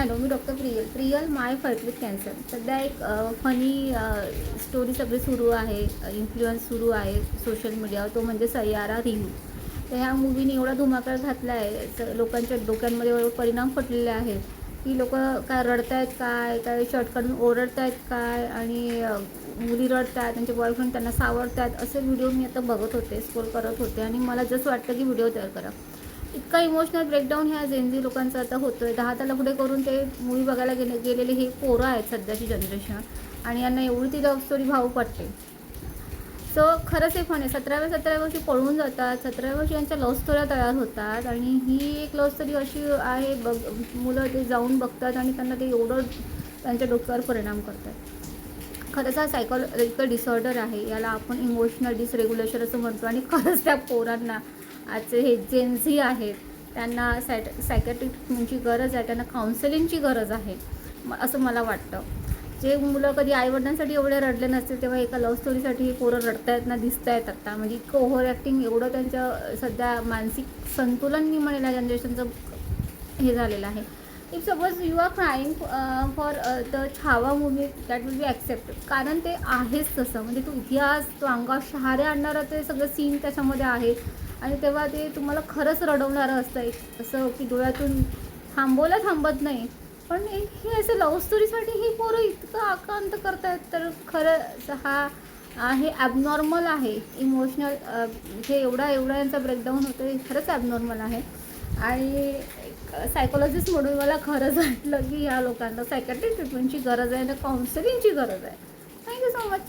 Hello, me doctor Priyal my fight with cancer. सध्या एक funny story सगळी सुरू आहे, इन्फ्लुअन्स सुरू आहे सोशल मीडियावर, तो म्हणजे सय्यारा रिव्ह्यू. तर ह्या मूवीने एवढा धुमाकूळ घातला आहे, लोकांच्या डोक्यांमध्ये एवढे परिणाम पडलेले आहेत की लोक काय रडत आहेत, काय शर्ट काढून ओरडत आहेत काय, आणि मुली रडत आहेत, त्यांचे बॉयफ्रेंड त्यांना सावरत आहेत. असे व्हिडिओ मी आता बघत होते, स्क्रोल करत होते, आणि मला जसं वाटतं की व्हिडिओ तयार करा. इतका इमोशनल ब्रेकडाऊन ह्या जेनझी लोकांचा आता होतो आहे. 10 पुढे करून ते मूवी बघायला गेलेले हे पोरं आहेत सध्याची जनरेशन, आणि यांना एवढी ती लव्ह स्टोरी भाऊ पडते. सो खरंच हे फन आहे. 17व्या वर्षी पळून जातात, 17व्या वर्षी यांच्या लव्ह स्टोऱ्या तयार होतात, आणि ही एक लव्ह स्टोरी अशी आहे, मुलं ते जाऊन बघतात आणि त्यांना ते एवढं त्यांच्या डोक्यावर परिणाम करतात. खरंच हा सायकोलॉजिकल डिसऑर्डर आहे, याला आपण इमोशनल डिसरेग्युलेशन असं म्हणतो. आणि खरंच त्या पोरांना, आजचे हे जेनझी आहेत, त्यांना सायकॅट्रिस्टची गरज आहे, त्यांना काउन्सिलिंगची गरज आहे असं मला वाटतं. जे मुलं कधी आईवडिलांसाठी एवढे रडले नसतील, तेव्हा एका लव्ह स्टोरीसाठी हे पोरं रडत आहेत ना, दिसत आहेत आत्ता. म्हणजे इतकं ओव्हर ॲक्टिंग, एवढं त्यांचं सध्या मानसिक संतुलन मी म्हणेल या जनरेशनचं हे झालेलं आहे. If suppose you are crying for the Chhaava movie, that will be accepted, कारण ते आहेच तसं. म्हणजे तो इतिहास, तो अंगावर शहारे आणणारं ते सगळं सीन त्याच्यामध्ये आहे, आणि तेव्हा ते तुम्हाला खरंच रडवणारं असतं. एक असं की डोळ्यातून थांबत नाही. पण हे असं लव्ह स्टोरीसाठी ही पोरं इतकं आकांत करतायत, तर खरंच हा आहे ॲबनॉर्मल आहे. इमोशनल हे एवढा यांचा ब्रेकडाऊन होतं, हे खरंच ॲबनॉर्मल आहे. आणि सायकोलॉजिस्ट म्हणून मला खरंच वाटलं की ह्या लोकांना सायकॅट्रिक ट्रीटमेंटची गरज आहे, आणि काउन्सिलिंगची गरज आहे. Thank you so much.